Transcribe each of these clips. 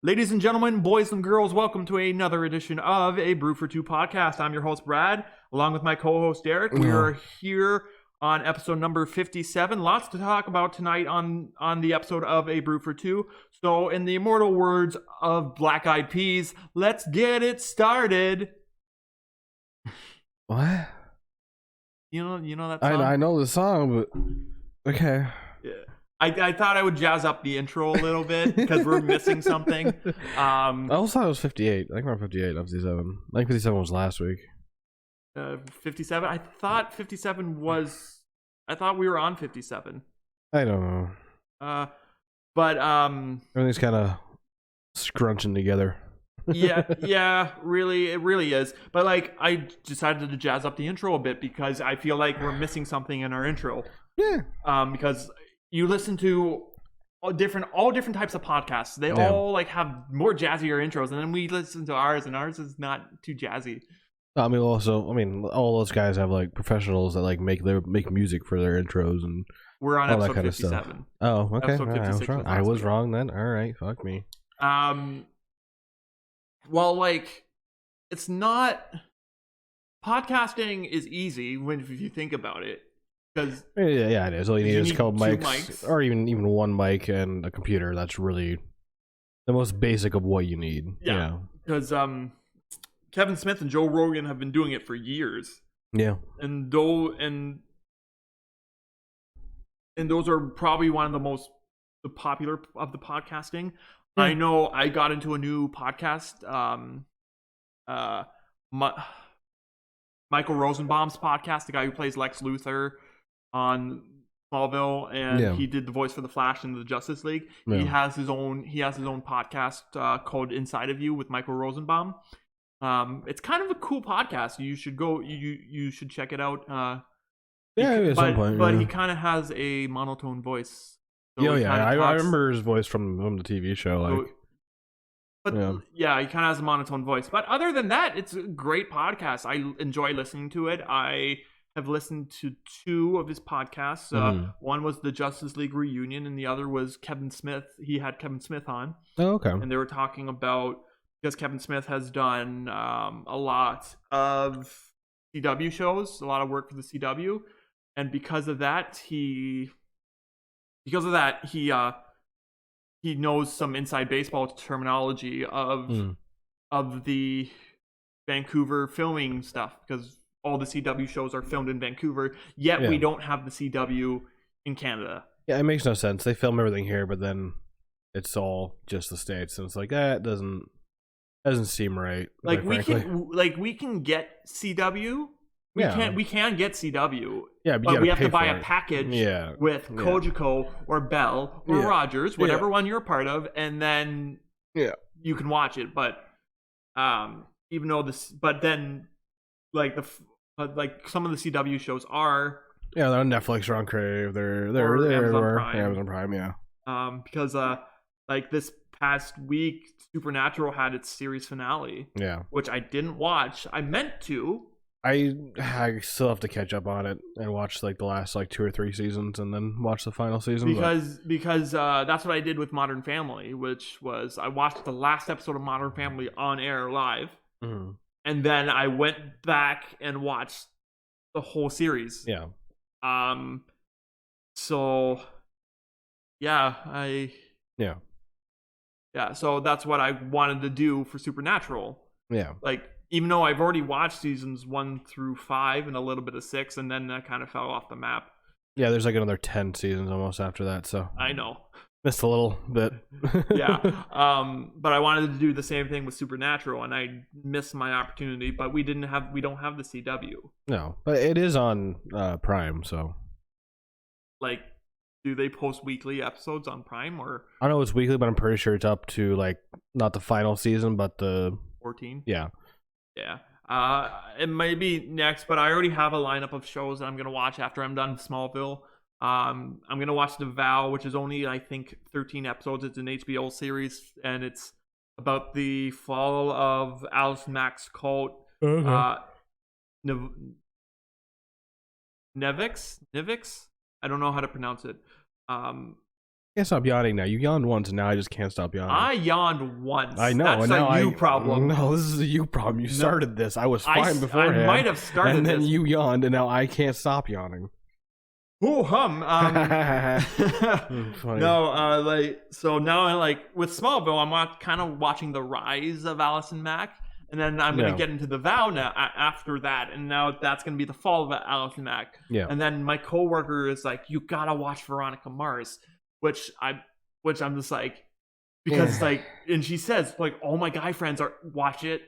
Ladies and gentlemen, boys and girls, welcome to another edition of A Brew for Two podcast. I'm your host, Brad, along with my co-host, Derek. We are here on episode number 57. Lots to talk about tonight on the episode of A Brew for Two. So, in the immortal words of Black Eyed Peas, let's get it started. What? You know that song? I know the song, but okay. Yeah. I thought I would jazz up the intro a little bit because we're missing something. I also thought it was 58. I think we're on 58, not 57. I think 57 was last week. 57? I thought 57 was... I thought we were on 57. I don't know. But everything's kind of scrunching together. yeah, really, it really is. But like, I decided to jazz up the intro a bit because I feel like we're missing something in our intro. Yeah. Because you listen to all different types of podcasts. They all like have more jazzier intros, and then we listen to ours, and ours is not too jazzy. I mean, all those guys have like professionals that like make music for their intros, and we're on all episode that kind 57. Of stuff. Oh, okay. Episode 56 I was wrong then. All right, fuck me. Well, like, it's not... Podcasting is easy if you think about it. Because yeah, it is. All you need is a couple mics, or even one mic and a computer. That's really the most basic of what you need. Yeah. Because Kevin Smith and Joe Rogan have been doing it for years. Yeah. And those are probably one of the popular of the podcasting. I know I got into a new podcast, Michael Rosenbaum's podcast, the guy who plays Lex Luthor on Smallville, and he did the voice for the Flash and the Justice League. Yeah. He has his own podcast called Inside of You with Michael Rosenbaum. It's kind of a cool podcast. You should go. You should check it out. At some point. But he kind of has a monotone voice. So I remember his voice from the TV show. He kind of has a monotone voice. But other than that, it's a great podcast. I enjoy listening to it. I have listened to two of his podcasts. One was the Justice League reunion, and the other was Kevin Smith. He had Kevin Smith on. Oh, okay. And they were talking about, because Kevin Smith has done a lot of CW shows, a lot of work for the CW, and because of that, he knows some inside baseball terminology of the Vancouver filming stuff, because all the CW shows are filmed in Vancouver, yet we don't have the CW in Canada. Yeah, it makes no sense. They film everything here, but then it's all just the States, and it's like, it doesn't seem right. Like we can get CW. We can get CW. Yeah, but we have to buy a package with Kojiko or Bell or Rogers, whatever one you're a part of, and then you can watch it. But even though then like some of the CW shows are they're on Netflix or on Crave, they're Amazon Prime, because like this past week Supernatural had its series finale, which I didn't watch. I meant to. I still have to catch up on it and watch like the last like 2 or 3 seasons and then watch the final season. Because that's what I did with Modern Family, which was I watched the last episode of Modern Family on air live, and then I went back and watched the whole series. Yeah. So. Yeah. So that's what I wanted to do for Supernatural. Yeah. Like, even though I've already watched seasons 1 through 5 and a little bit of 6, and then that kind of fell off the map. Yeah, there's like another 10 seasons almost after that, so I know. Missed a little bit. Yeah. But I wanted to do the same thing with Supernatural, and I missed my opportunity, but we don't have the CW. No, but it is on Prime, so. Like, do they post weekly episodes on Prime, or? I know it's weekly, but I'm pretty sure it's up to like not the final season, but the 14. Yeah. Yeah. It might be next, but I already have a lineup of shows that I'm gonna watch after I'm done Smallville. I'm gonna watch The Vow, which is only I think 13 episodes. It's an HBO series, and it's about the fall of Alice Mack's cult. Nevix. I don't know how to pronounce it. Can't stop yawning now. You yawned once, and now I just can't stop yawning. I yawned once. I know. That's a you problem. No, this is a you problem. You started this. I was fine beforehand. I might have started and then this. you yawned, and now I can't stop yawning. Ooh, No, so now, with Smallville, I'm kind of watching the rise of Allison Mack, and then I'm going to get into The Vow now after that, and now that's going to be the fall of Allison Mack. Yeah. And then my coworker is like, "You gotta watch Veronica Mars," which I'm just like, because and she says all my guy friends watch it,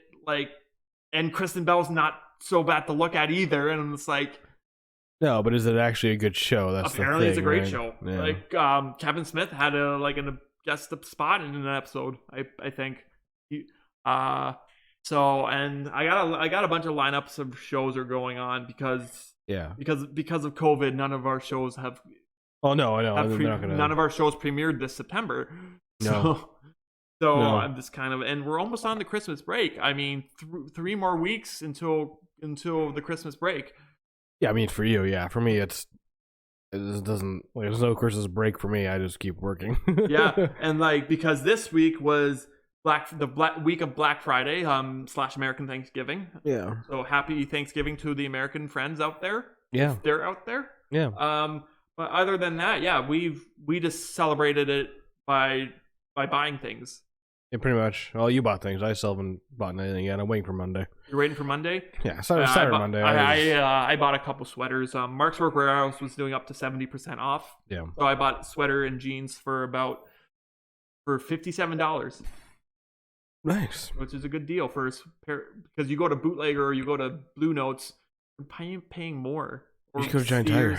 and Kristen Bell's not so bad to look at either, and I'm just like. No, but is it actually a good show? That's apparently the thing, it's a great right? show. Yeah. Kevin Smith had a guest spot in an episode. I think. So and I got a bunch of lineups of shows are going on because of COVID. None of our shows have. Oh no, I know. None of our shows premiered this September. No. So I'm just kind of, and we're almost on the Christmas break. I mean, 3 more weeks until the Christmas break. Yeah, I mean for you, yeah. For me, it doesn't. There's no Christmas break for me. I just keep working. Yeah, and because this week was week of Black Friday, / American Thanksgiving. Yeah. So happy Thanksgiving to the American friends out there. Yeah. If they're out there. Yeah. But other than that, yeah, we just celebrated it by buying things. Yeah, pretty much. Well, you bought things. I still haven't bought anything yet. I'm waiting for Monday. You're waiting for Monday? Yeah, Saturday, Monday. I bought a couple sweaters. Mark's Work Warehouse was doing up to 70% off. Yeah. So I bought a sweater and jeans for $57. Nice. Which is a good deal for a pair, because you go to Bootlegger or you go to Blue Notes, you're paying more. Or you could go to Giant Tiger.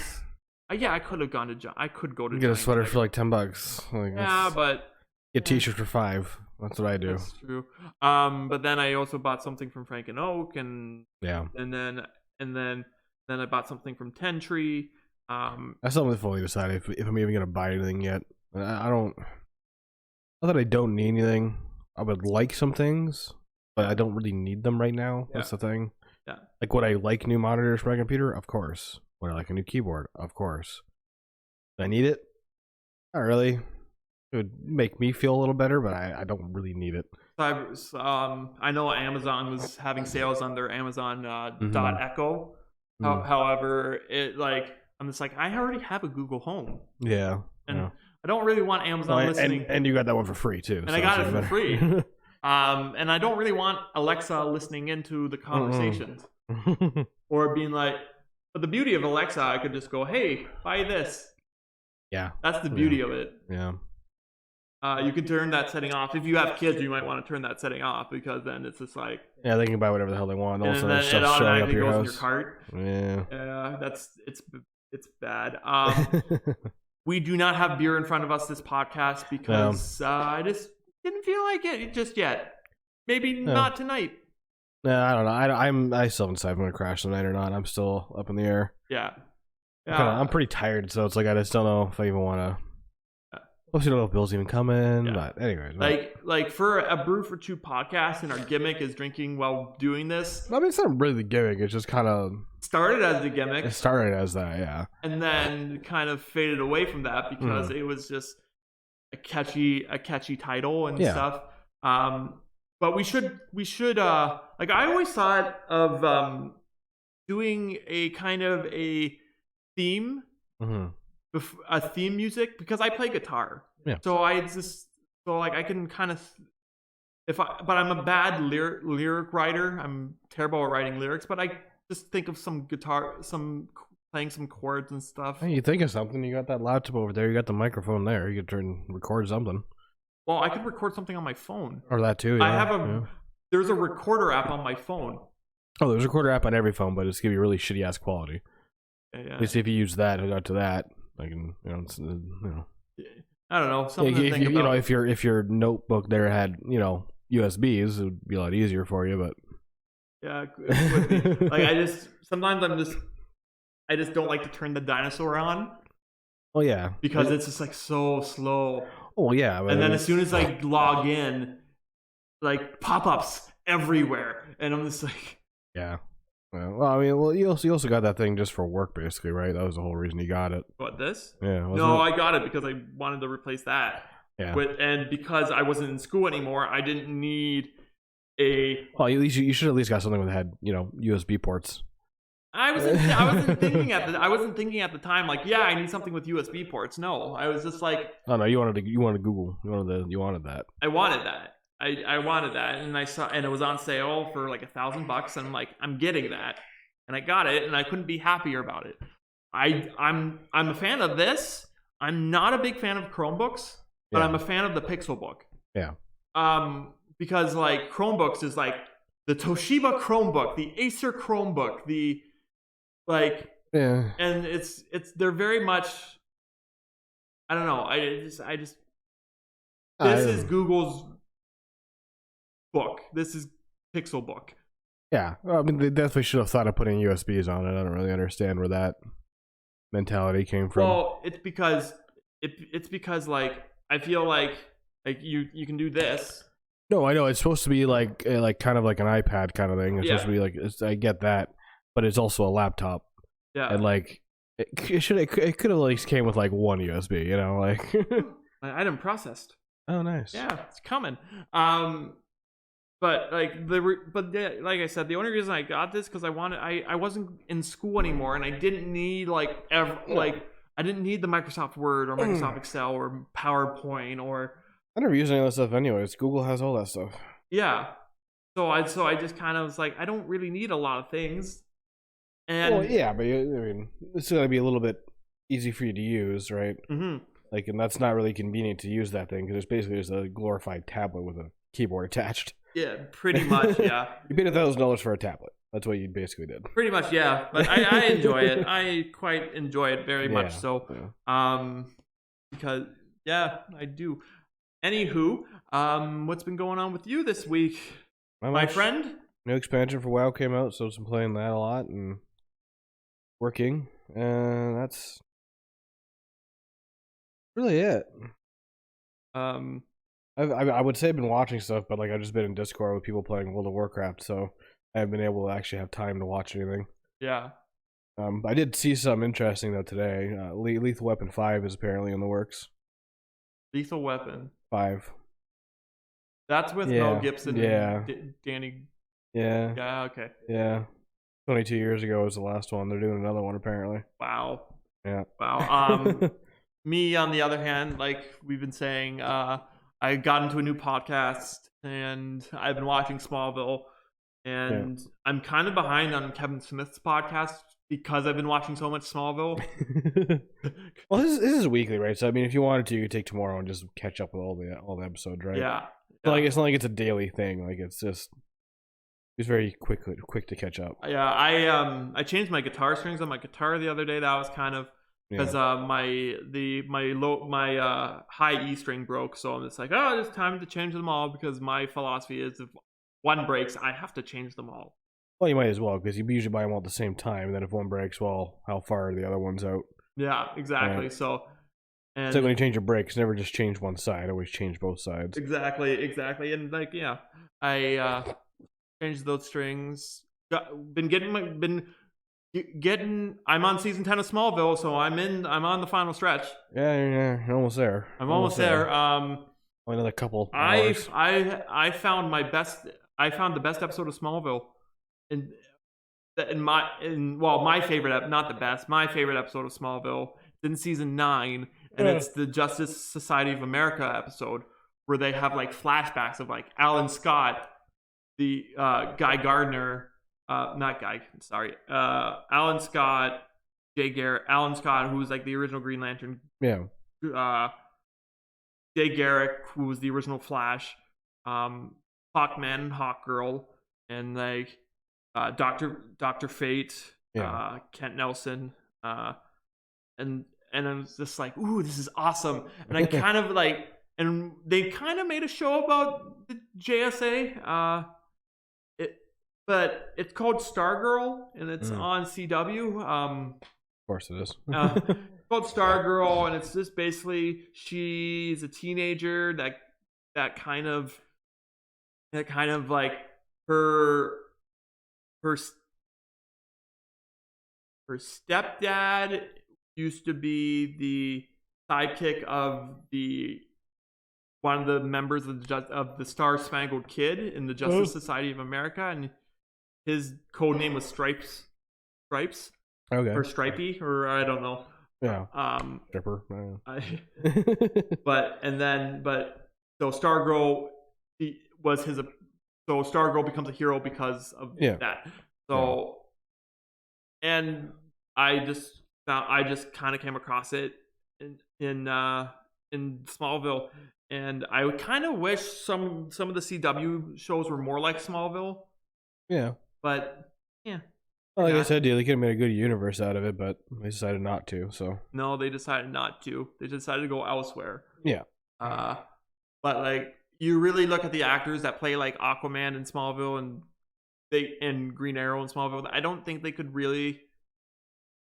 Yeah, I could have gone to I could go to you get Giant a sweater Tiger. For $10. Yeah, but get t-shirts for $5. That's what I do. That's true. But then I also bought something from Frank and Oak, and then I bought something from Ten Tree. I still haven't fully decided if I'm even gonna buy anything yet. I don't. Not that I don't need anything. I would like some things, but I don't really need them right now. That's the thing. Yeah. Would I like new monitors for my computer? Of course. Would I like a new keyboard? Of course. Do I need it? Not really. It would make me feel a little better, but I don't really need it. I know Amazon was having sales on their Amazon Dot Echo. However, I'm just I already have a Google Home. Yeah. And I don't really want Amazon listening. And you got that one for free too. And I got it for free. And I don't really want Alexa listening into the conversations. Or being but the beauty of Alexa, I could just go, "Hey, buy this." Yeah. That's the beauty of it. Yeah. You can turn that setting off. If you have kids, you might want to turn that setting off, because then it's just yeah, they can buy whatever the hell they want. And then it automatically goes in your cart. Yeah. Yeah, it's bad. We do not have beer in front of us this podcast because I just didn't feel like it just yet. Maybe not tonight. No, I don't know. I still haven't decided if I'm gonna crash tonight or not. I'm still up in the air. Yeah. I'm pretty tired, so it's I just don't know if I even want to. Plus, you don't know if Bill's even coming, but anyways. For A Brew for Two podcast, and our gimmick is drinking while doing this. I mean, it's not really the gimmick. It's just kind of started as the gimmick. It started as that, yeah. And then kind of faded away from that because it was just a catchy title and stuff. But we should I always thought of doing a kind of a theme. A theme music, because I play guitar, so I can kind of but I'm a bad lyric writer. I'm terrible at writing lyrics, but I just think of some guitar, playing some chords and stuff. Hey, you think of something? You got that laptop over there. You got the microphone there. You could record something. Well, I could record something on my phone. Or that too. Yeah. I have there's a recorder app on my phone. Oh, there's a recorder app on every phone, but it's gonna be really shitty ass quality. Yeah. At least if you use that, I got to that. I can, I don't know. Something to think about. If your notebook there had, USBs, it would be a lot easier for you. But yeah, it would be. Sometimes I just don't like to turn the dinosaur on. Oh yeah, because it's just so slow. Oh yeah, and then as soon as I log in, pop-ups everywhere, and I'm just yeah. Well, I mean, you also got that thing just for work, basically, right? That was the whole reason you got it. What, this? Yeah. No, I got it because I wanted to replace that. Yeah. And because I wasn't in school anymore, I didn't need a. Well, at least you should at least got something that had USB ports. I wasn't thinking at the time like, yeah, I need something with USB ports. No, I was just like, oh no, you wanted Google, you wanted that. I wanted that. I wanted that, and I saw, and it was on sale for like $1,000, and I'm like, I'm getting that, and I got it, and I couldn't be happier about it. I'm a fan of this. I'm not a big fan of Chromebooks, but I'm a fan of the Pixelbook. Yeah. Because like Chromebooks is like the Toshiba Chromebook, the Acer Chromebook, the like, yeah, and they're very much. I don't know. This is Google's book. This is Pixelbook. Yeah, well, I mean, they definitely should have thought of putting USBs on it. I don't really understand where that mentality came from. Well, it's because like I feel like you can do this. No, I know it's supposed to be like kind of like an iPad kind of thing. It's supposed to be like I get that, but it's also a laptop. Yeah, and like it could have at least came with like one USB, you know, like item processed. Oh, nice. Yeah, it's coming. But like like I said, the only reason I got this because I wasn't in school anymore, and I didn't need I didn't need the Microsoft Word or Microsoft Excel or PowerPoint or. I never use any of that stuff anyways. Google has all that stuff. Yeah, so I just kind of was like, I don't really need a lot of things. And well, yeah, but I mean, it's gonna be a little bit easy for you to use, right? Mm-hmm. Like, and that's not really convenient to use that thing because it's basically just a glorified tablet with a keyboard attached. Yeah, pretty much. Yeah, you paid $1,000 for a tablet. That's what you basically did. Pretty much, yeah. But I enjoy it. I quite enjoy it very much. So, because I do. Anywho, what's been going on with you this week, my friend? New expansion for WoW came out, so I've been playing that a lot and working, and that's really it. I would say I've been watching stuff, but like I've just been in Discord with people playing World of Warcraft, so I haven't been able to actually have time to watch anything. Yeah. I did see something interesting though today. Lethal Weapon 5 is apparently in the works. Lethal Weapon 5. That's with Mel Gibson and Danny. Yeah. Yeah. Okay. Yeah. 22 years ago was the last one. They're doing another one apparently. Wow. Yeah. Wow. Me, on the other hand, like we've been saying, I got into a new podcast and I've been watching Smallville, and I'm kind of behind on Kevin Smith's podcast because I've been watching so much Smallville. Well, this is weekly, right? So I mean, if you wanted to, you could take tomorrow and just catch up with all the episodes, right? Yeah. So, like, it's not like it's a daily thing. Like, it's very quick to catch up. Yeah, I changed my guitar strings on my guitar the other day. That was kind of because my high E string broke, so I'm just like, oh, it's time to change them all because my philosophy is if one breaks, I have to change them all. Well, you might as well because you usually buy them all at the same time, and then if one breaks, well, how far are the other ones out? Yeah, exactly. Right. So when you change your brakes, never just change one side; always change both sides. Exactly, and like I changed those strings. I'm on season 10 of Smallville, so I'm on the final stretch. Yeah, you're almost there. I'm almost there. Only another couple hours. I found the best episode of Smallville my favorite, not the best, my favorite episode of Smallville. It's in season 9, and it's the Justice Society of America episode where they have like flashbacks of like Alan Scott, the Guy Gardner. Alan Scott, Jay Garrick, Alan Scott, who was like the original Green Lantern. Yeah. Jay Garrick, who was the original Flash. Hawkman, Hawkgirl, and like Dr. Fate, Kent Nelson, and I was just like, ooh, this is awesome. And I kind of like, and they kind of made a show about the JSA. But it's called Stargirl, and it's on CW. Of course it is. It's called Stargirl, and it's just basically she's a teenager that kind of like her her stepdad used to be the sidekick of one of the members of the Star Spangled Kid in the Justice Society of America, and his code name was Stripes, Okay. or Stripey, or I don't know. Yeah. Stripper. But so Stargirl was his. So Stargirl becomes a hero because of that. So, and I just kind of came across it in Smallville, and I kind of wish some of the CW shows were more like Smallville. Yeah. But yeah. Well, like I said, they could have made a good universe out of it, but they decided not to. So no, they decided not to. They decided to go elsewhere. Yeah. But like, you really look at the actors that play like Aquaman in Smallville and Green Arrow in Smallville. I don't think they could really.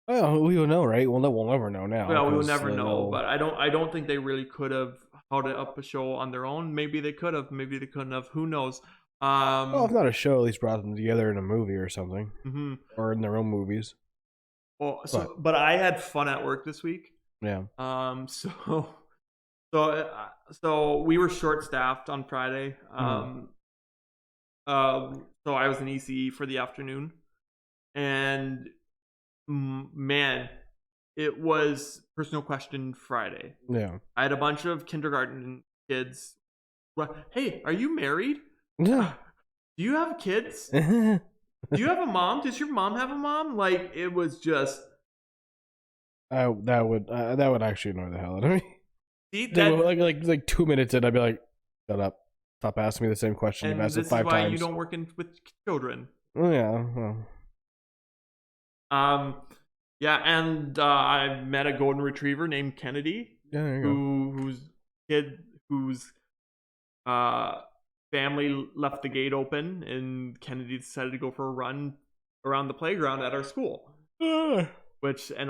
Well, we will know, right? We'll never know now. Well, we will never know, but I don't think they really could have held up a show on their own. Maybe they could have. Maybe they couldn't have. Who knows? Well, if not a show, at least brought them together in a movie or something, or in their own movies. Well, but I had fun at work this week. Yeah. So we were short staffed on Friday. So I was in ECE for the afternoon, and man, it was personal question Friday. Yeah. I had a bunch of kindergarten kids. Hey, are you married? Yeah. Do you have kids? Do you have a mom? Does your mom have a mom? Like, it was just. That would actually annoy the hell out of me. See, like 2 minutes in, I'd be like, "Shut up! Stop asking me the same question. You've asked it 5 times." This is why you don't work with children. Oh yeah. Well. Yeah, and I met a golden retriever named Kennedy. Yeah, there you whose family left the gate open, and Kennedy decided to go for a run around the playground at our school. And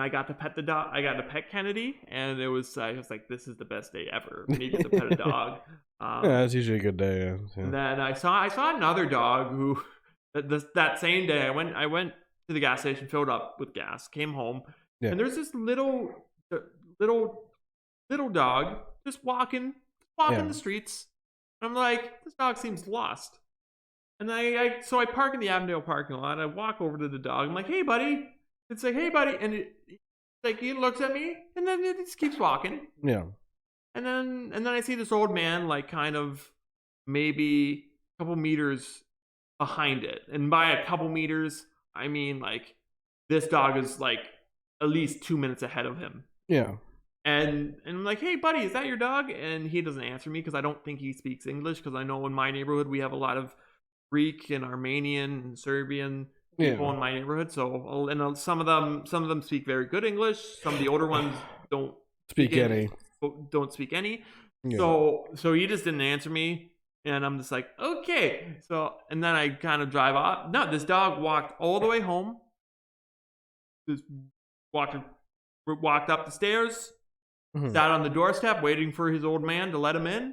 I got to pet the dog. I got to pet Kennedy, and I was like, this is the best day ever. We need to pet a dog. Yeah, it's usually a good day. Yeah. And then I saw another dog who that same day I went to the gas station, filled up with gas, came home, and there's this little dog just walking the streets. I'm like, this dog seems lost. And so I park in the Avondale parking lot. I walk over to the dog. I'm like, hey, buddy. It's like, hey, buddy. And he looks at me, and then it just keeps walking. Yeah. And then I see this old man, like, kind of maybe a couple meters behind it. And by a couple meters, I mean, like, this dog is, like, at least 2 minutes ahead of him. Yeah. And I'm like, hey, buddy, is that your dog? And he doesn't answer me because I don't think he speaks English, because I know in my neighborhood we have a lot of Greek and Armenian and Serbian people in my neighborhood. So, and some of them speak very good English. Some of the older ones don't speak any. Yeah. So he just didn't answer me, and I'm just like, okay. So, and then I kind of drive off. No, this dog walked all the way home. Just walked up the stairs. Sat on the doorstep waiting for his old man to let him in.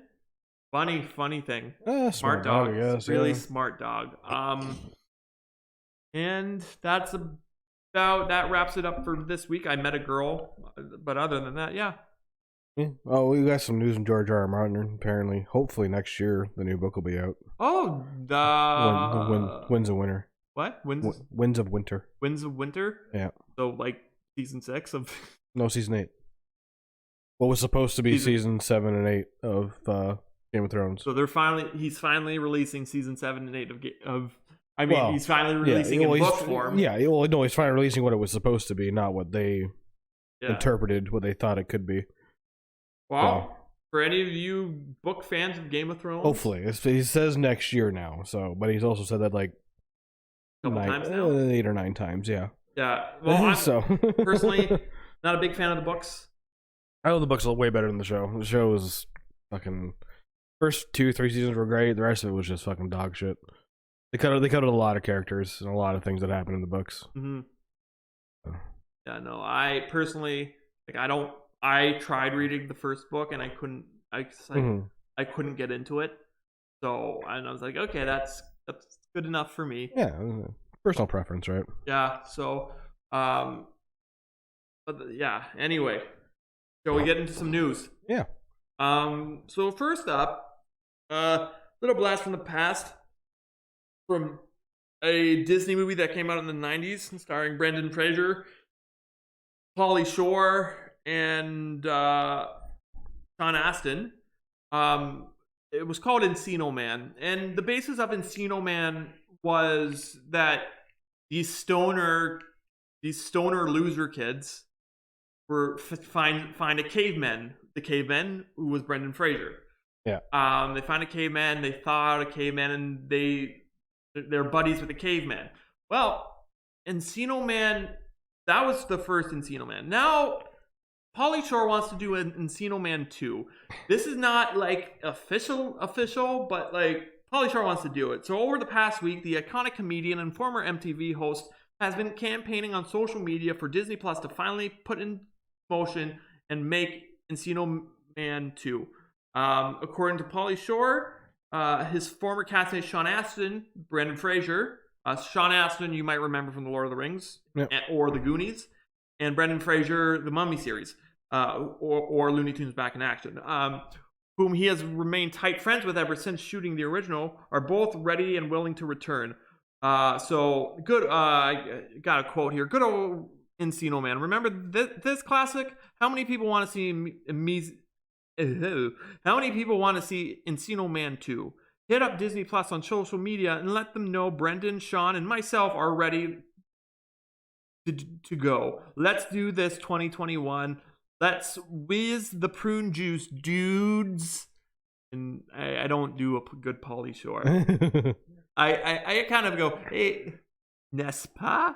Funny thing. Smart dog. Really smart dog. And that wraps it up for this week. I met a girl, but other than that, yeah. Oh, we got some news from George R. R. Martin. Apparently, hopefully next year the new book will be out. Oh, the Winds of Winter. What? Winds of Winter. Winds of Winter? Yeah. So like season 6 of. No, season 8. What was supposed to be season 7 and 8 of Game of Thrones. So he's finally releasing season 7 and 8 he's finally releasing in book form. Yeah, well, no, he's finally releasing what it was supposed to be, not what they interpreted, what they thought it could be. Wow. For any of you book fans of Game of Thrones, hopefully, he says next year now. So, but he's also said that like a couple times now, 8 or 9 times. Yeah. Yeah. Well, I'm personally not a big fan of the books. I know the books are way better than the show. The show was fucking first 2-3 seasons were great. The rest of it was just fucking dog shit. They cut out a lot of characters and a lot of things that happen in the books. Mm-hmm. Yeah, no. I personally I tried reading the first book and I couldn't. I couldn't get into it. So I was like, okay, that's good enough for me. Yeah, personal preference, right? Yeah. So Yeah. Anyway, shall we get into some news? Yeah. So first up, little blast from the past from a Disney movie that came out in the 90s starring Brendan Fraser, Pauly Shore, and Sean Astin. It was called Encino Man, and the basis of Encino Man was that these stoner loser kids were find a caveman. The caveman who was Brendan Fraser. Yeah. They find a caveman. They thaw out a caveman, and they're buddies with the caveman. Well, Encino Man, that was the first Encino Man. Now, Pauly Shore wants to do an Encino Man 2. This is not like official, but like Pauly Shore wants to do it. So over the past week, the iconic comedian and former MTV host has been campaigning on social media for Disney Plus to finally put in motion and make Encino Man 2. According to Pauly Shore, his former castmate Sean Astin, Brendan Fraser, Sean Astin you might remember from The Lord of the Rings, yep, or The Goonies, and Brendan Fraser, the Mummy series, or Looney Tunes Back in Action, whom he has remained tight friends with ever since shooting the original, are both ready and willing to return. So good. I got a quote here. Good old Encino Man. Remember this classic? How many people want to see How many people want to see Encino Man 2? Hit up Disney Plus on social media and let them know Brendan, Sean, and myself are ready to go. Let's do this 2021. Let's whiz the prune juice, dudes. And I don't do a good Pauly Shore. I kind of go, hey, n'est-ce pas?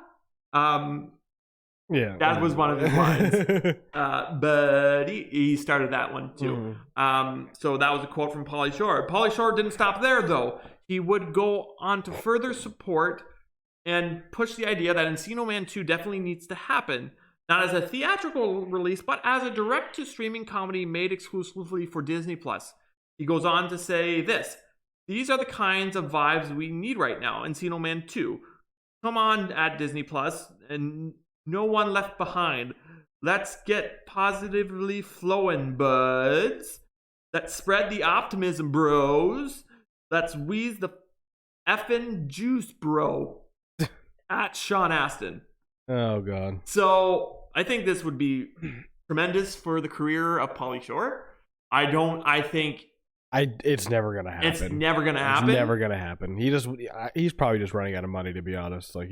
Yeah, that was one of his lines. But he started that one too. So that was a quote from Pauly Shore. Pauly Shore didn't stop there though. He would go on to further support and push the idea that Encino Man 2 definitely needs to happen. Not as a theatrical release, but as a direct-to-streaming comedy made exclusively for Disney+. He goes on to say this: these are the kinds of vibes we need right now, Encino Man 2. Come on at Disney+, and no one left behind. Let's get positively flowing, buds. Let's spread the optimism, bros. Let's wheeze the effing juice, bro. At Sean Astin. Oh God. So I think this would be tremendous for the career of Pauly Shore. It's never gonna happen. It's never gonna happen. It's never gonna happen. He's probably just running out of money, to be honest. Like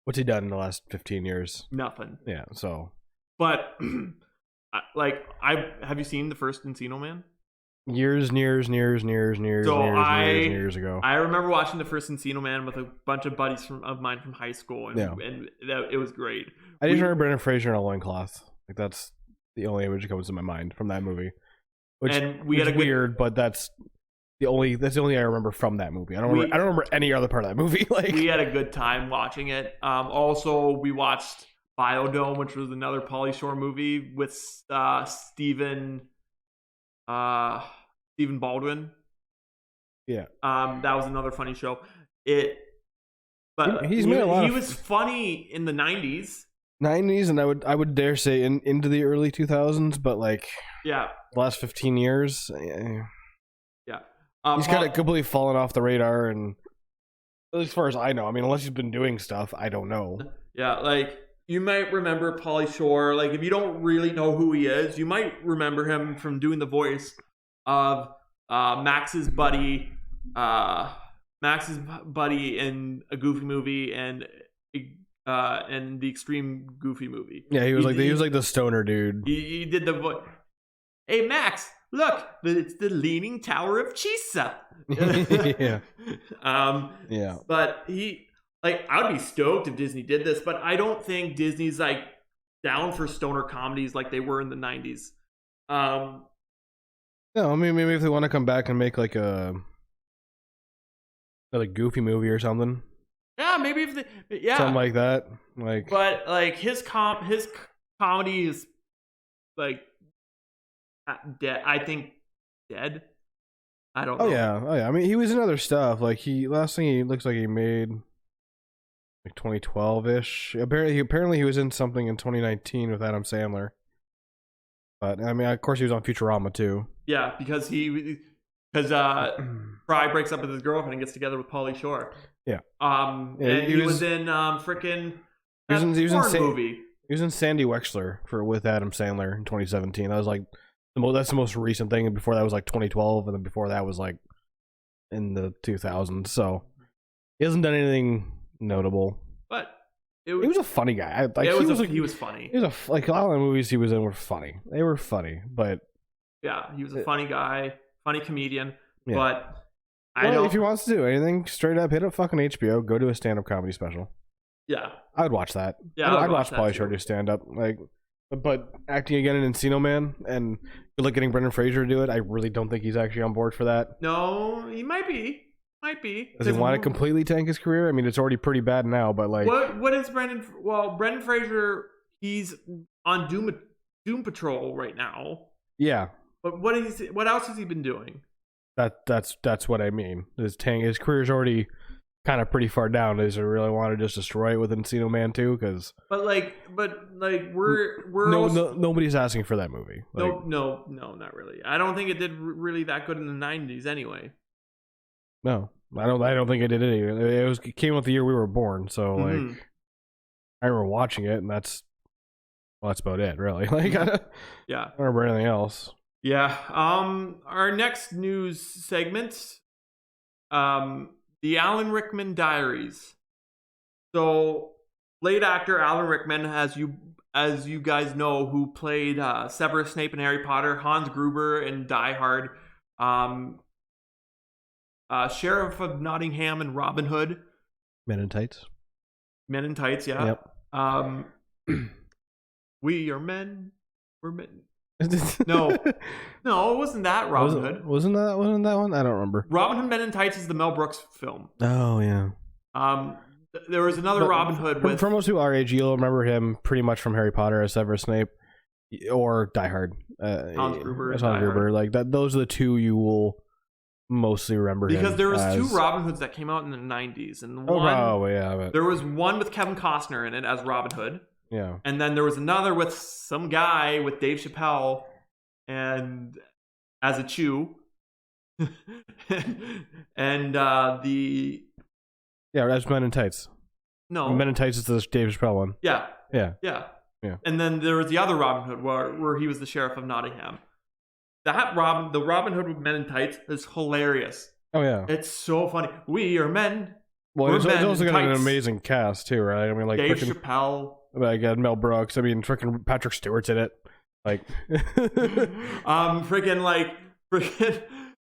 what's he done in the last 15 years? Nothing. Yeah. So. But have you seen the first Encino Man? Years ago. I remember watching the first Encino Man with a bunch of buddies of mine from high school, and it was great. I just remember Brendan Fraser in a loincloth. Like that's the only image that comes to my mind from that movie. Which is weird, but that's the only I remember from that movie. I don't remember any other part of that movie. Like we had a good time watching it. Also, we watched Biodome, which was another Pauly Shore movie with Stephen Baldwin. Yeah. That was another funny show. He was funny in the 90s. 90s, and I would dare say into the early 2000s, but like the last 15 years, he's kind of completely fallen off the radar, and as far as I know, I mean, unless he's been doing stuff, I don't know. Yeah, like you might remember Pauly Shore. Like if you don't really know who he is, you might remember him from doing the voice of Max's buddy in a Goofy movie and the Extreme Goofy movie. Yeah, he was like the stoner dude. He did the voice. Hey Max, look, it's the Leaning Tower of Chisa. Yeah. But I would be stoked if Disney did this, but I don't think Disney's like down for stoner comedies like they were in the 90s. No, I mean maybe if they want to come back and make like a Goofy movie or something. Yeah, maybe if something like that. Like, but like his comedy is like dead. I think dead. I don't know. Oh yeah. I mean, he was in other stuff. Like last thing he looks like he made like 2012-ish. Apparently he was in something in 2019 with Adam Sandler. But I mean, of course, he was on Futurama too. Yeah, because Fry breaks up with his girlfriend and gets together with Pauly Shore. Yeah. And he was in frickin' movie. He was in Sandy Wexler with Adam Sandler in 2017. That was like that's the most recent thing. And before that was like 2012, and then before that was like in the 2000s. So he hasn't done anything notable. But he was a funny guy. He was funny. He was like a lot of the movies he was in were funny. They were funny, but yeah, he was a funny guy, funny comedian. Yeah. But if he wants to do anything, straight up hit up fucking HBO, go to a stand-up comedy special. Yeah, I would watch that. Yeah, I'd watch Pauly Shore do stand-up. Like, but acting again in Encino Man and getting Brendan Fraser to do it, I really don't think he's actually on board for that. No, he might be. Does he want to completely tank his career? I mean, it's already pretty bad now, but like, what is Brendan? Well, Brendan Fraser, he's on Doom Patrol right now. Yeah, but what else has he been doing? That's what I mean. His career's already kind of pretty far down. Does he really want to just destroy it with Encino Man 2? Because nobody's asking for that movie. Like, no, not really. I don't think it did really that good in the 90s anyway. No, I don't think it did either. It came out the year we were born, so like I remember watching it, and that's about it, really. Like, yeah, I don't remember anything else. Yeah. Our next news segment, the Alan Rickman Diaries. So, late actor Alan Rickman, as you guys know, who played Severus Snape in Harry Potter, Hans Gruber in Die Hard, Sheriff of Nottingham and Robin Hood. Men in Tights, yeah. Yep. We are men. We're men. No, it wasn't that Robin Hood. Wasn't that one? I don't remember. Robin Hood Men in Tights is the Mel Brooks film. Oh yeah. There was another Robin Hood for most people our age, you'll remember him pretty much from Harry Potter as Severus Snape or Die Hard. Hans Gruber. Like that. Those are the two you will mostly remember because there was two Robin Hoods that came out in the 90s, and there was one with Kevin Costner in it as Robin Hood. Yeah. And then there was another with some guy with Dave Chappelle and as a Chew. And that's Men in Tights. No. Men in Tights is the Dave Chappelle one. Yeah. Yeah. Yeah. Yeah. And then there was the other Robin Hood where he was the Sheriff of Nottingham. The Robin Hood with Men in Tights is hilarious. Oh yeah. It's so funny. We are men. Well, it's also got an amazing cast too, right? I mean, like Dave Chappelle. Like Mel Brooks. I mean, freaking Patrick Stewart's in it. Like,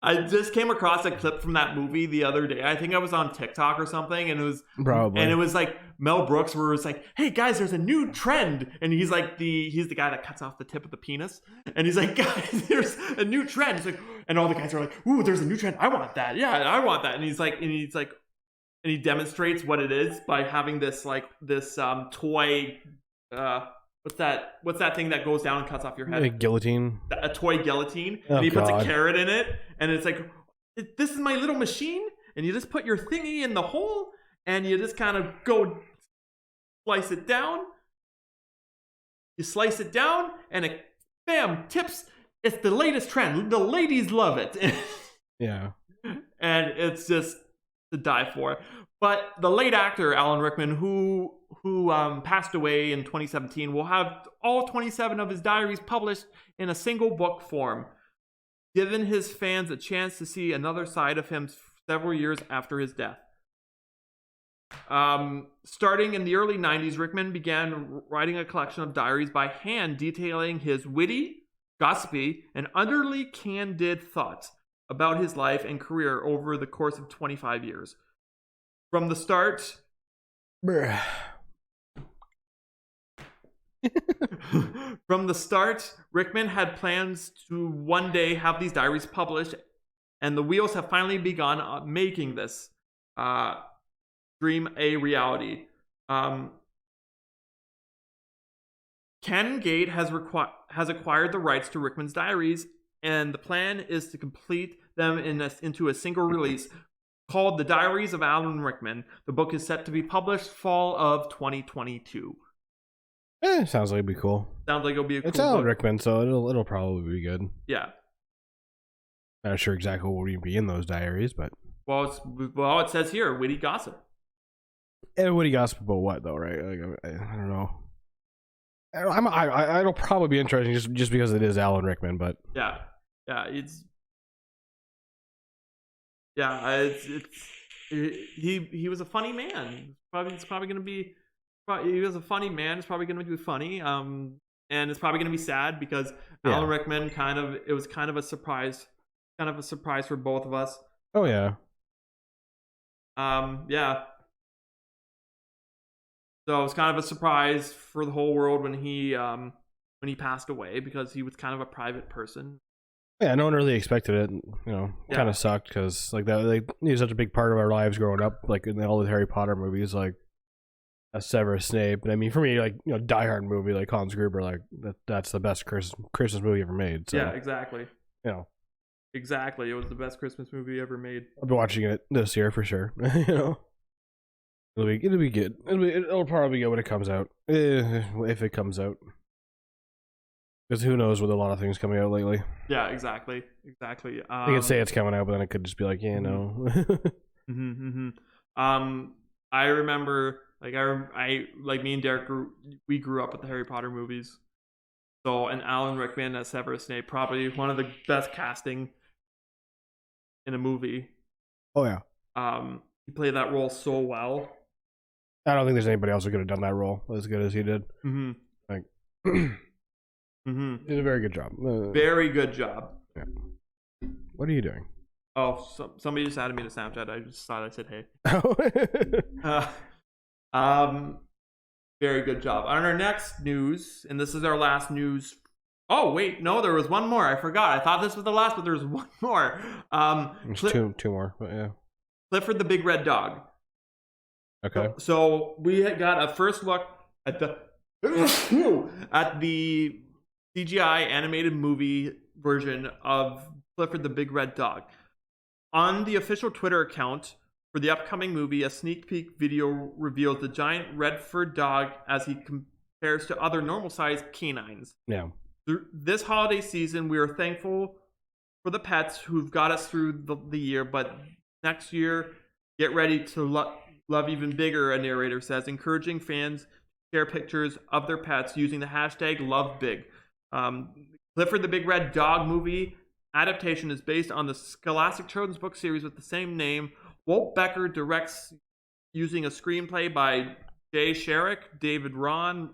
I just came across a clip from that movie the other day. I think I was on TikTok or something, and it was like Mel Brooks, where it was like, "Hey guys, there's a new trend," and he's the guy that cuts off the tip of the penis, and he's like, "Guys, there's a new trend." It's like, and all the guys are like, "Ooh, there's a new trend. I want that. Yeah, I want that." And he demonstrates what it is by having this toy. What's that thing that goes down and cuts off your head? A guillotine. A toy guillotine. And he puts a carrot in it, and it's like, this is my little machine, and you just put your thingy in the hole, and you just kind of go slice it down. You slice it down, and it, bam, tips. It's the latest trend. The ladies love it. Yeah. And it's just to die for. But the late actor Alan Rickman, who passed away in 2017, will have all 27 of his diaries published in a single book form, giving his fans a chance to see another side of him several years after his death. Starting in the early 90s, Rickman began writing a collection of diaries by hand detailing his witty, gossipy, and utterly candid thoughts about his life and career over the course of 25 years. From the start... From the start, Rickman had plans to one day have these diaries published, and the wheels have finally begun making this dream a reality. Canon Gate has acquired the rights to Rickman's diaries, and the plan is to complete them into a single release called The Diaries of Alan Rickman. The book is set to be published fall of 2022. Sounds like it'd be cool. Sounds like it'll be a cool It's Alan book. Rickman, so it'll probably be good. Yeah. Not sure exactly what would be in those diaries, but it says here, witty gossip. And witty gossip about what though, right? Like, I don't know. It'll probably be interesting just because it is Alan Rickman, but he was a funny man. It's probably going to be. He was a funny man. It's probably going to be funny. And it's probably going to be sad because Alan Rickman it was kind of a surprise for both of us. Oh yeah. Yeah. So it was kind of a surprise for the whole world when he passed away because he was kind of a private person. Yeah, no one really expected it. Kind of sucked because like that. Like, he was such a big part of our lives growing up. Like in all the Harry Potter movies, like a Severus Snape. But I mean, for me, like Die Hard movie, like Hans Gruber, like that's the best Christmas movie ever made. So, yeah, exactly. Exactly, it was the best Christmas movie ever made. I'll be watching it this year for sure. It'll be good. It'll probably be good when it comes out, if it comes out. Because who knows with a lot of things coming out lately. Yeah, exactly. I can say it's coming out, but then it could just be like, no. I remember, like me and Derek we grew up with the Harry Potter movies. So, and Alan Rickman as Severus Snape, probably one of the best casting in a movie. Oh yeah. He played that role so well. I don't think there's anybody else who could have done that role as good as he did. Mm-hmm. Like, he did a very good job. Very good job. Yeah. What are you doing? Oh, somebody just added me to Snapchat. I just thought I said hey. Very good job. On our next news, and this is our last news. Oh wait, no, there was one more. I forgot. I thought this was the last, but there's one more. Two more, but yeah. Clifford the Big Red Dog. Okay. So we had got a first look at the CGI animated movie version of Clifford the Big Red Dog. On the official Twitter account for the upcoming movie, a sneak peek video reveals the giant red furred dog as he compares to other normal-sized canines. Yeah. This holiday season, we are thankful for the pets who've got us through the year, but next year, get ready to love even bigger, a narrator says, encouraging fans to share pictures of their pets using the hashtag #LoveBig. Clifford the Big Red Dog movie adaptation is based on the Scholastic Children's book series with the same name. Walt Becker directs using a screenplay by Jay Sherrick, David Ron,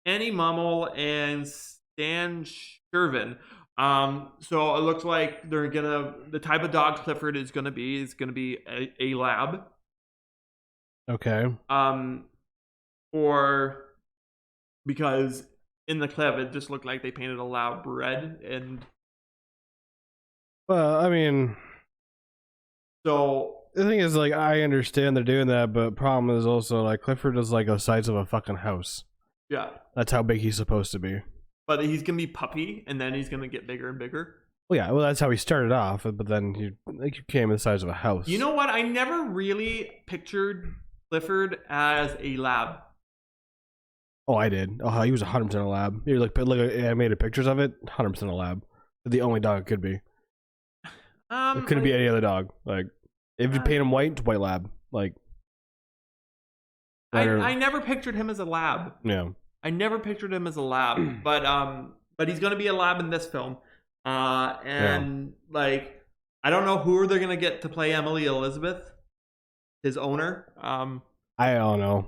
Annie Mummel, and Stan Shervin. So it looks like the type of dog Clifford is gonna be a lab. Okay. Or because in the clip it just looked like they painted a lab red, and well, I mean, so the thing is, like, I understand they're doing that, but problem is also like Clifford is like the size of a fucking house. Yeah, that's how big he's supposed to be. But he's gonna be puppy, and then he's gonna get bigger and bigger. Well, yeah, that's how he started off, but then he became the size of a house. You know what? I never really pictured Clifford as a lab. Oh, I did. Oh, he was 100% a lab. You look animated pictures of it, 100% a lab. The only dog it could be. It couldn't be any other dog. Like, if you paint him white, it's white lab. Like, I never pictured him as a lab. Yeah. I never pictured him as a lab, but he's gonna be a lab in this film, like, I don't know who they're gonna get to play Emily Elizabeth, his owner. I don't know,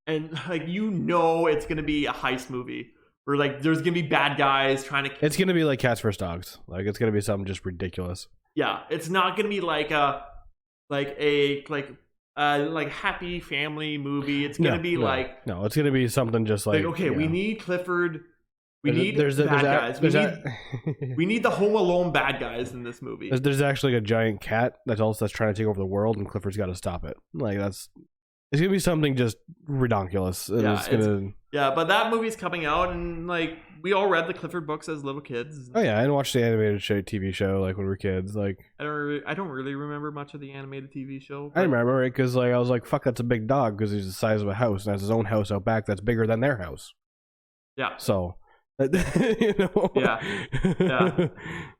and it's gonna be a heist movie where like there's gonna be bad guys trying to. It's gonna be like Cats vs Dogs. Like, it's gonna be something just ridiculous. Yeah, it's not gonna be like a happy family movie. It's gonna be it's gonna be something just like okay, we need Clifford. We need bad guys. We need the Home Alone bad guys in this movie. There's actually a giant cat that's trying to take over the world, and Clifford's got to stop it. Like, that's It's gonna be something just ridiculous. And but that movie's coming out, and like we all read the Clifford books as little kids. Oh yeah, I watched the animated TV show like when we were kids. Like I don't really remember much of the animated TV show. I remember it because like I was like, "Fuck, that's a big dog," because he's the size of a house and has his own house out back that's bigger than their house. Yeah. So, you know. Yeah.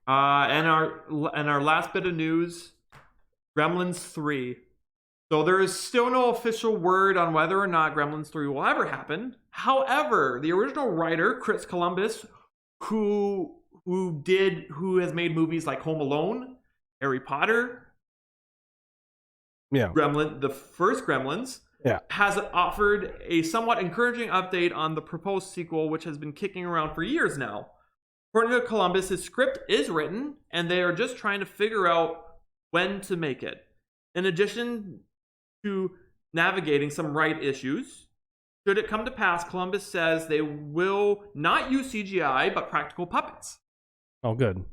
And our last bit of news, Gremlins 3. So there is still no official word on whether or not Gremlins 3 will ever happen. However, the original writer, Chris Columbus, who has made movies like Home Alone, Harry Potter, the first Gremlins, has offered a somewhat encouraging update on the proposed sequel, which has been kicking around for years now. According to Columbus, his script is written, and they are just trying to figure out when to make it. In addition to navigating some right issues, should it come to pass, Columbus says they will not use CGI, but practical puppets. Oh, good.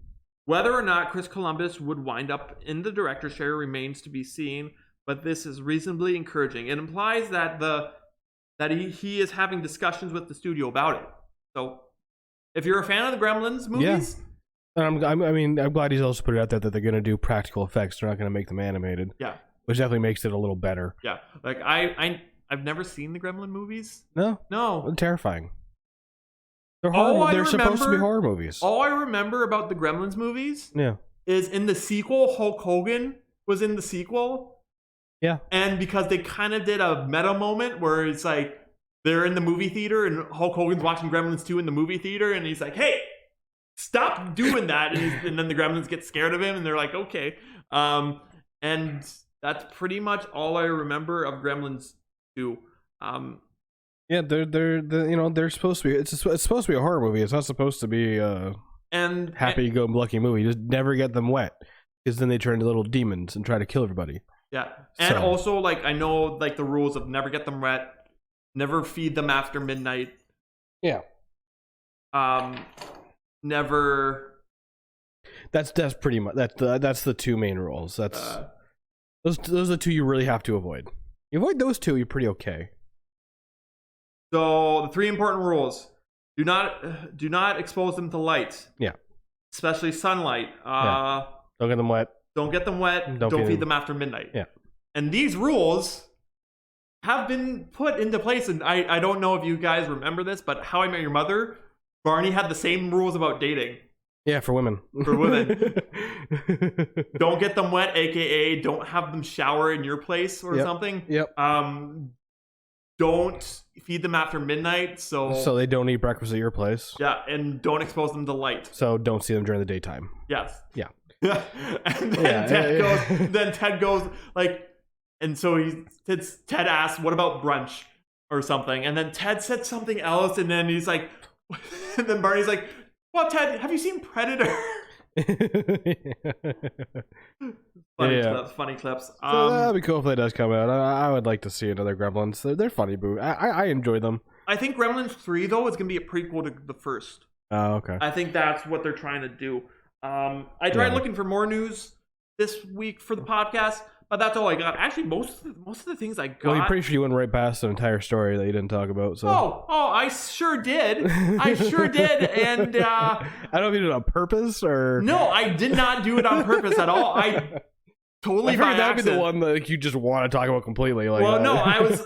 Whether or not Chris Columbus would wind up in the director's chair remains to be seen, but this is reasonably encouraging. It implies that he is having discussions with the studio about it. So, if you're a fan of the Gremlins movies... Yeah. I'm glad he's also put it out there that they're going to do practical effects. They're not going to make them animated. Yeah. Which definitely makes it a little better. Yeah. Like, I've never seen the Gremlin movies. No. They're terrifying. They're supposed to be horror movies. All I remember about the Gremlins movies is in the sequel, Hulk Hogan was in the sequel. Yeah. And because they kind of did a meta moment where it's like they're in the movie theater and Hulk Hogan's watching Gremlins 2 in the movie theater and he's like, hey, stop doing that. And then the Gremlins get scared of him and they're like, okay. And that's pretty much all I remember of Gremlins 2. Yeah, they're supposed to be. It's supposed to be a horror movie. It's not supposed to be a happy-go-lucky movie. Just never get them wet, because then they turn into little demons and try to kill everybody. Yeah, and also like I know like the rules of never get them wet, never feed them after midnight. Yeah. Never. That's pretty much that's the two main rules. That's those are the two you really have to avoid. You avoid those two, you're pretty okay. So the three important rules: do not expose them to light. Yeah. Especially sunlight. Don't get them wet. Don't get them wet. Don't feed them after midnight. Yeah. And these rules have been put into place, and I don't know if you guys remember this, but How I Met Your Mother, Barney had the same rules about dating. Yeah, for women. For women. Don't get them wet, aka don't have them shower in your place or something. Yep. Don't feed them after midnight, so they don't eat breakfast at your place. Yeah, and don't expose them to light. So don't see them during the daytime. Yes. Yeah. And then Ted goes like, and so Ted asks, "What about brunch or something?" And then Ted said something else, and then he's like, and then Barney's like, "Well, Ted, have you seen Predator?" Funny clips. So that'd be cool if that does come out. I would like to see another Gremlins. They're funny, boo. I enjoy them. I think Gremlins 3 though is gonna be a prequel to the first. Oh, okay. I think that's what they're trying to do. I tried looking for more news this week for the podcast, but that's all I got. Actually, most of the things I got. Well, you're pretty sure you went right past an entire story that you didn't talk about. So. Oh, I sure did. I sure did, and I don't know if you did it on purpose or. No, I did not do it on purpose at all. I totally by accident. That'd be the one that you just want to talk about completely. Like, well, I was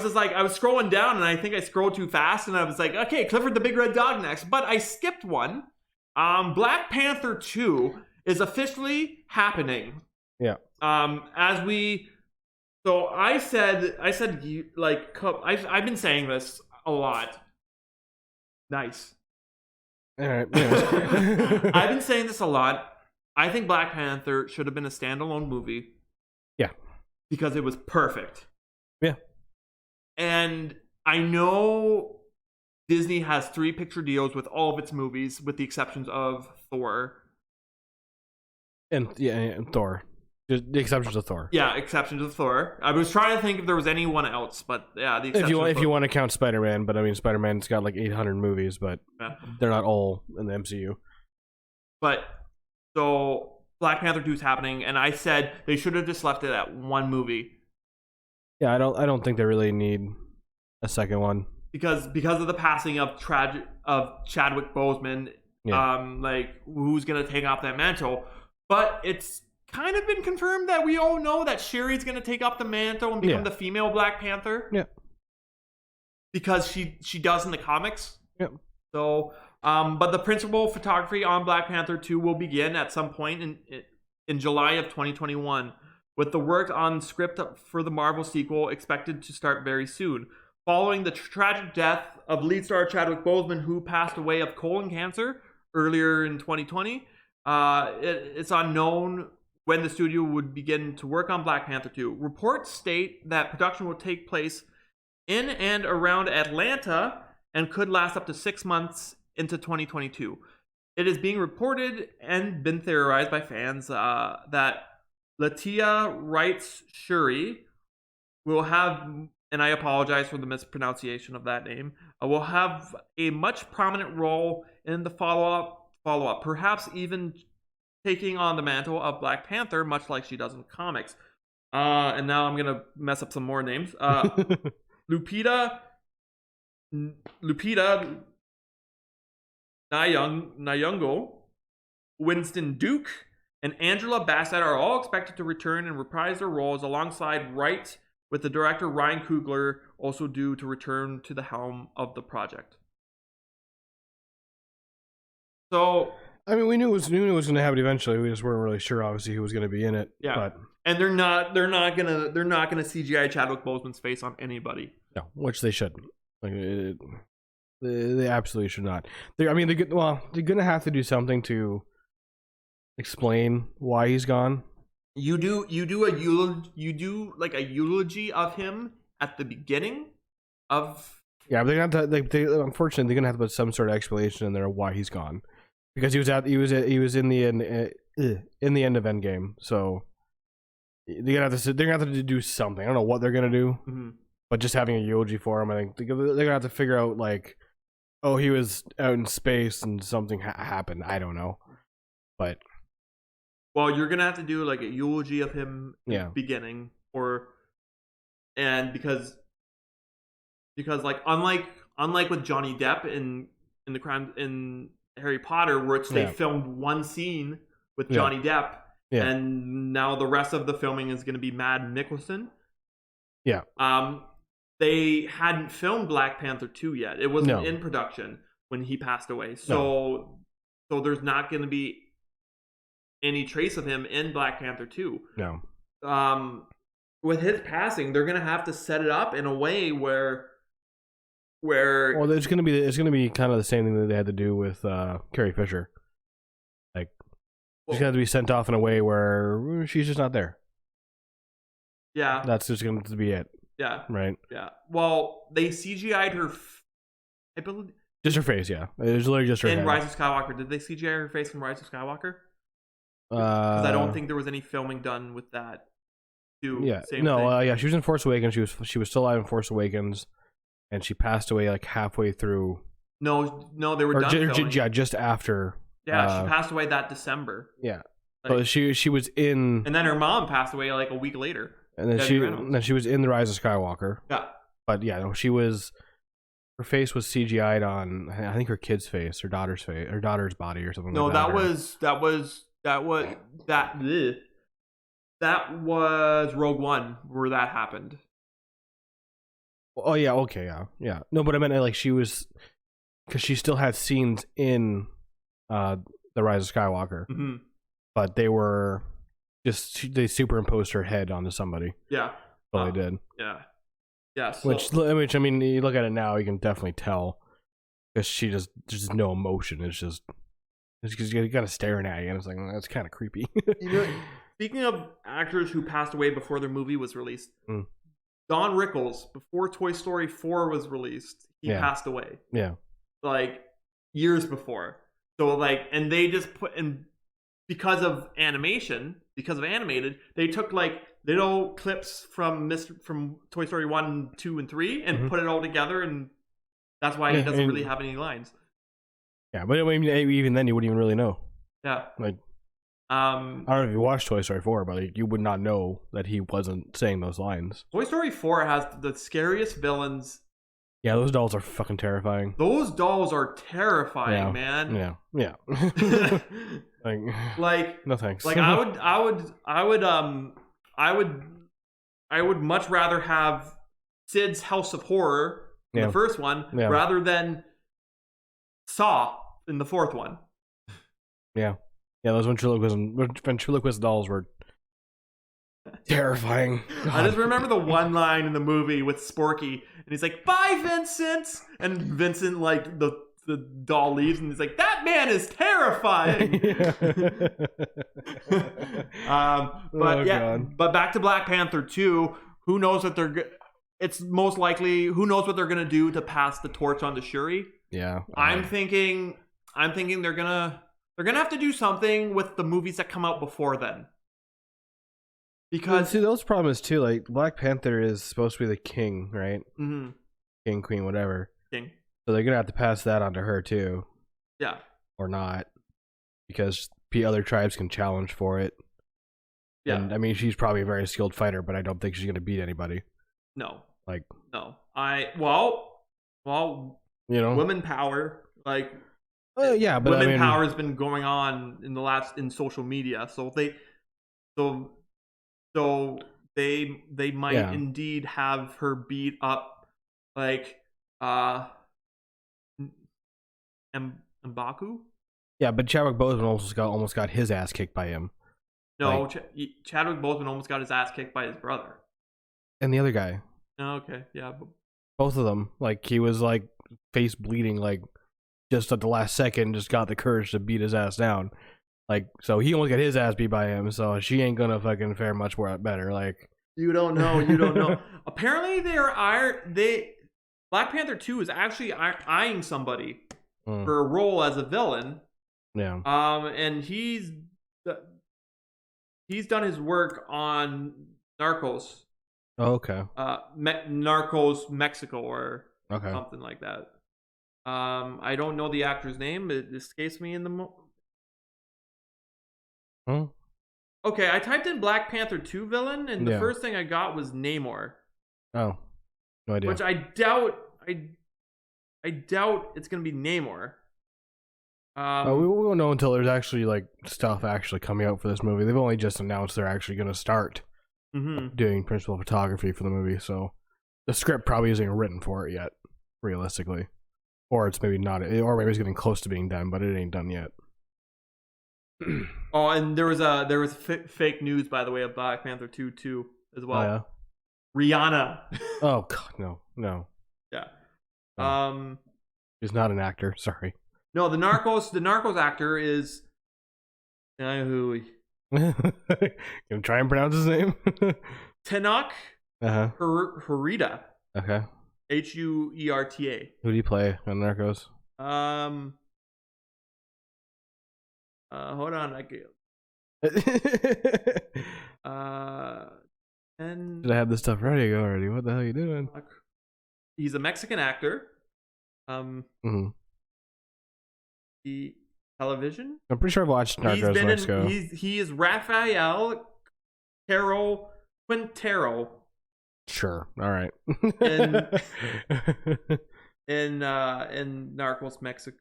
just like I was scrolling down, and I think I scrolled too fast, and I was like, okay, Clifford the Big Red Dog next, but I skipped one. Black Panther 2 is officially happening. Yeah. So I said like I've been saying this a lot. Nice. All right. I've been saying this a lot. I think Black Panther should have been a standalone movie. Yeah. Because it was perfect. Yeah. And I know Disney has 3 picture deals with all of its movies, with the exceptions of Thor. And Thor. Just the exceptions of Thor. Yeah, exceptions of Thor. I was trying to think if there was anyone else, but yeah, the exceptions. If you want to count Spider-Man, but I mean Spider-Man's got like 800 movies, but they're not all in the MCU. But so Black Panther 2 is happening, and I said they should have just left it at one movie. Yeah, I don't think they really need a second one because of the passing of Chadwick Boseman. Like who's gonna take up that mantle? But it's kind of been confirmed that we all know that Shuri's gonna take up the mantle and become the female Black Panther. Yeah. Because she does in the comics. Yep. So, but the principal photography on Black Panther 2 will begin at some point in July of 2021, with the work on script for the Marvel sequel expected to start very soon. Following the tragic death of lead star Chadwick Boseman, who passed away of colon cancer earlier in 2020, it's unknown when the studio would begin to work on Black Panther 2. Reports state that production will take place in and around Atlanta and could last up to 6 months into 2022. It is being reported and been theorized by fans that Latia Wright's Shuri will have, and I apologize for the mispronunciation of that name, will have a much prominent role in the follow-up, perhaps even taking on the mantle of Black Panther, much like she does in the comics. And now I'm going to mess up some more names. Lupita Nyong'o, Winston Duke, and Angela Bassett are all expected to return and reprise their roles alongside Wright, with the director Ryan Coogler also due to return to the helm of the project. So, I mean, we knew it was going to happen eventually. We just weren't really sure, obviously, who was going to be in it. Yeah, but and they're not gonna CGI Chadwick Boseman's face on anybody. No, which they shouldn't. Like, they absolutely should not. They're going to have to do something to explain why he's gone. You do like a eulogy of him at the beginning of. Yeah, but unfortunately they're gonna have to put some sort of explanation in there of why he's gone, because he was in the end of Endgame. So they're gonna have to do something. I don't know what they're gonna do, but just having a eulogy for him, I think they're gonna have to figure out, like, oh, he was out in space and something happened. I don't know, but. Well, you're gonna have to do like a eulogy of him in the beginning, because like unlike with Johnny Depp in the crime in Harry Potter, where they filmed one scene with Johnny Depp, and now the rest of the filming is gonna be Mads Mikkelsen. Yeah. They hadn't filmed Black Panther 2 yet. It wasn't in production when he passed away. So there's not gonna be any trace of him in Black Panther 2. No. With his passing, they're gonna have to set it up in a way where well, it's gonna be kind of the same thing that they had to do with Carrie Fisher. Like, she's gonna have to be sent off in a way where she's just not there. Yeah, that's just going to be it. Yeah, right. Yeah. Well, they CGI'd her. I believe just her face. Yeah, it was literally just her. In head. Rise of Skywalker, did they CGI her face in Rise of Skywalker? Because I don't think there was any filming done with that. Yeah. Yeah. She was in Force Awakens. She was still alive in Force Awakens, and she passed away like halfway through. No, they were done filming. Yeah, just after. Yeah, she passed away that December. Yeah. Like, so she was in. And then her mom passed away like a week later. And then she was in the Rise of Skywalker. Yeah. But yeah, no, she was. Her face was CGI'd on, I think, her kid's face, her daughter's body, or something. No, like that. That was Rogue One where that happened. Oh yeah, okay, yeah. No, but I meant like she was, because she still had scenes in the Rise of Skywalker, but they were they superimposed her head onto somebody. Yeah, well, they did. Yeah. Yeah, so, which I mean, you look at it now, you can definitely tell, because there's just no emotion. It's just because you got to staring at you, and it's like, that's kind of creepy. Speaking of actors who passed away before their movie was released, Don Rickles, before Toy Story 4 was released, he passed away. Yeah, like years before. So like, and they just put in because of animated, they took like little clips from Toy Story 1, 2, and 3 and put it all together, and that's why he doesn't really have any lines. Yeah, but I mean, even then you wouldn't even really know. Yeah. Like, I don't know if you watched Toy Story 4, but like, you would not know that he wasn't saying those lines. Toy Story 4 has the scariest villains. Yeah, those dolls are fucking terrifying. Those dolls are terrifying, man. Yeah. like no thanks. Like I would much rather have Sid's House of Horror in the first one rather than Saw in the fourth one. Yeah, those ventriloquist dolls were terrifying. God. I just remember the one line in the movie with Sporky, and he's like, "Bye, Vincent," and Vincent, like, the doll leaves, and he's like, "That man is terrifying." But back to Black Panther 2. Who knows what it's most likely. Who knows what they're gonna do to pass the torch on to Shuri? Yeah, I'm thinking they're gonna have to do something with the movies that come out before then. Because see, those problems too. Like, Black Panther is supposed to be the king, right? Mm-hmm. King, queen, whatever. King. So they're gonna have to pass that on to her too. Yeah. Or not, because other tribes can challenge for it. Yeah. And I mean, she's probably a very skilled fighter, but I don't think she's gonna beat anybody. No. No. Well, you know, women power, like. Yeah, but women power has been going on in social media, so they might indeed have her beat up, like M'Baku. Yeah, but Chadwick Boseman almost got his ass kicked by him. No, Chadwick Boseman almost got his ass kicked by his brother. And the other guy. Oh, okay, yeah. Both of them. Like, he was like face bleeding, like just at the last second, just got the courage to beat his ass down. Like, so he almost got his ass beat by him, so she ain't gonna fucking fare much better. Like, you don't know. Apparently, Black Panther 2 is actually eyeing somebody for a role as a villain. Yeah. And he's done his work on Narcos. Oh, okay. Narcos Mexico or something like that. I don't know the actor's name. It escapes me in the Okay, I typed in Black Panther 2 villain, and the first thing I got was Namor. Oh, no idea. Which I doubt it's gonna be Namor. We won't know until there's actually like stuff actually coming out for this movie. They've only just announced they're actually gonna start doing principal photography for the movie, so the script probably isn't written for it yet, realistically, or it's maybe not, or maybe it's getting close to being done, but it ain't done yet. Oh, and there was fake news, by the way, of Black Panther 2 too as well. Oh, yeah? Rihanna. Oh God, no. Yeah. He's not an actor. Sorry. No, the Narcos actor is. Who? Gonna try and pronounce his name. Tenoch Huerta. Okay. Huerta. Who do you play on Narcos? Hold on, Did I have this stuff ready already? What the hell are you doing? He's a Mexican actor. The television. I'm pretty sure I've watched Narcos Mexico. He is Rafael Quintero. Sure. All right. in Narcos Mexico.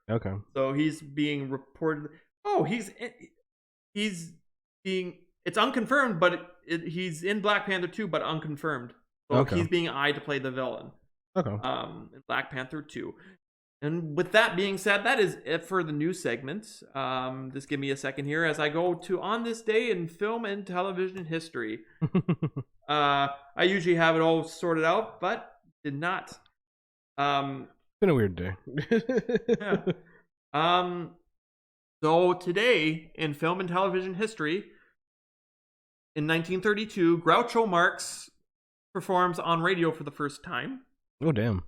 Okay. So he's being reported. Oh, he's being. It's unconfirmed, but he's in Black Panther 2, but unconfirmed. So he's being eyed to play the villain. Okay. In Black Panther 2. And with that being said, that is it for the news segment. Just give me a second here as I go to On This Day in Film and Television History. I usually have it all sorted out, but did not. Been a weird day. Yeah. So today in film and television history, in 1932, Groucho Marx performs on radio for the first time. Oh, damn.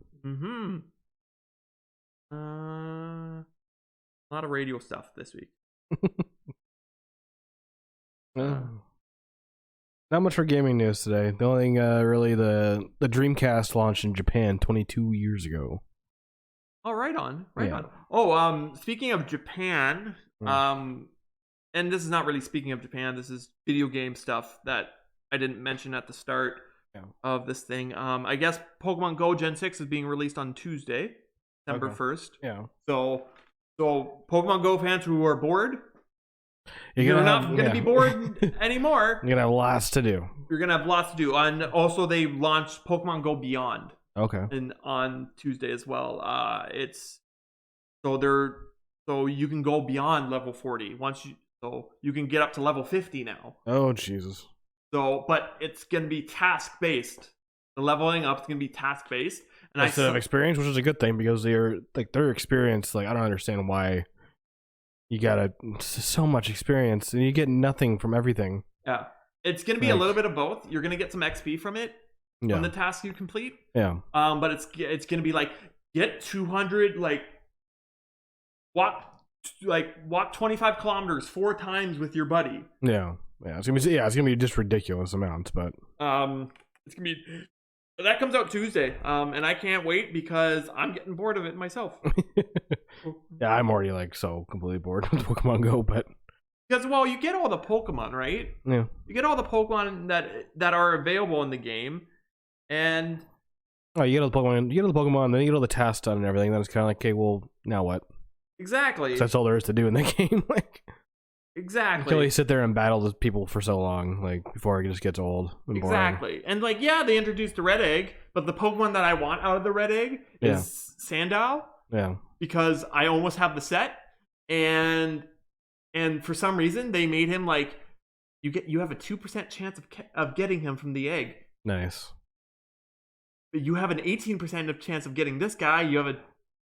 A lot of radio stuff this week. Not much for gaming news today. The only thing, really, the Dreamcast launched in Japan 22 years ago. Oh, right on. Oh, speaking of Japan, And this is not really speaking of Japan. This is video game stuff that I didn't mention at the start of this thing. I guess Pokemon Go Gen 6 is being released on Tuesday, December 1st. Yeah. So Pokemon Go fans who are bored, you're not going to be bored anymore. You're going to have lots to do. You're going to have lots to do. And also they launched Pokemon Go Beyond. Okay. And on Tuesday as well. So you can go beyond level 40 so you can get up to level 50 now. Oh Jesus. So, but it's going to be task based. The leveling up is going to be task based. And instead of experience, which is a good thing because their experience, like I don't understand why you got so much experience and you get nothing from everything. Yeah. It's going to be a little bit of both. You're going to get some XP from it. From the task you complete. Yeah. But it's going to be like get 200 walk 25 kilometers 4 times with your buddy. Yeah. Yeah. It's gonna be just ridiculous amounts, but it's gonna be that comes out Tuesday. And I can't wait because I'm getting bored of it myself. Yeah, I'm already so completely bored with Pokemon Go, but because you get all the Pokemon, right? Yeah. You get all the Pokemon that are available in the game. And you get all the Pokemon, then you get all the tasks done and everything. Then it's kind of like, okay, well, now what? Exactly. That's all there is to do in the game. Exactly. Until you sit there and battle with people for so long, before it just gets old and boring. Exactly. And they introduced the red egg, but the Pokemon that I want out of the red egg is Sandile. Yeah. Because I almost have the set, and for some reason they made him you have a 2% chance of getting him from the egg. Nice. You have an 18% chance of getting this guy. You have a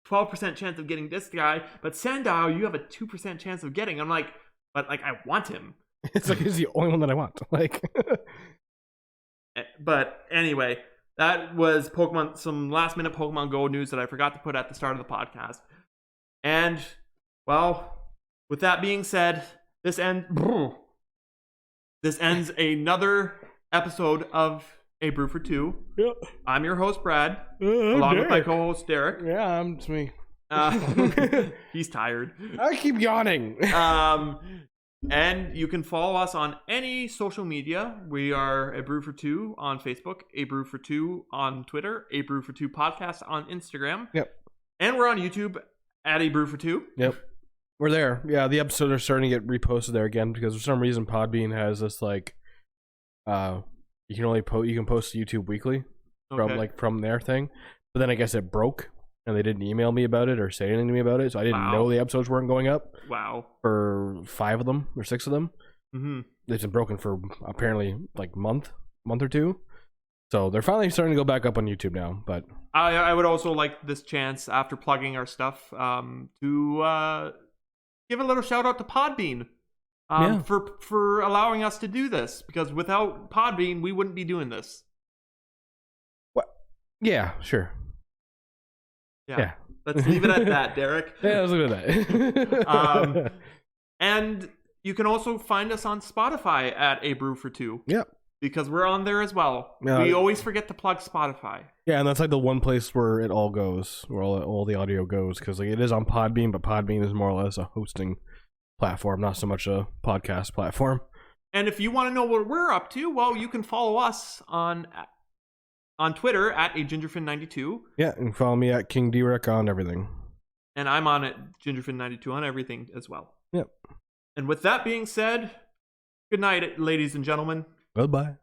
12% chance of getting this guy. But Sandile, you have a 2% chance of getting. I'm like, but I want him. It's he's the only one that I want. But anyway, that was some last minute Pokemon Go news that I forgot to put at the start of the podcast. And with that being said, this ends another episode of A Brew for Two. Yep. I'm your host, Brad, along with my co-host, Derek. Yeah, it's me. He's tired. I keep yawning. And you can follow us on any social media. We are A Brew for Two on Facebook, A Brew for Two on Twitter, A Brew for Two podcast on Instagram. Yep. And we're on YouTube at A Brew for Two. Yep. We're there. Yeah, the episodes are starting to get reposted there again because for some reason Podbean has this you can post to YouTube weekly from their thing. But then I guess it broke and they didn't email me about it or say anything to me about it, so I didn't know the episodes weren't going up. Wow. For 5 of them or 6 of them. Mm-hmm. They've been broken for apparently month or two. So they're finally starting to go back up on YouTube now. But I would also like this chance after plugging our stuff to give a little shout out to Podbean for allowing us to do this, because without Podbean we wouldn't be doing this. What? Yeah, sure. Yeah. Let's leave it at that, Derek. Yeah, let's leave it at that. And you can also find us on Spotify at A Brew for Two. Yep. Because we're on there as well. We always forget to plug Spotify. Yeah, and that's the one place where it all goes, where all the audio goes, because it is on Podbean, but Podbean is more or less a hosting platform, not so much a podcast platform. And if you want to know what we're up to, you can follow us on Twitter at agingerfin92. Yeah, and follow me at KingDwreck on everything. And I'm on it gingerfin92 on everything as well. Yep. And with that being said, good night, ladies and gentlemen. Goodbye.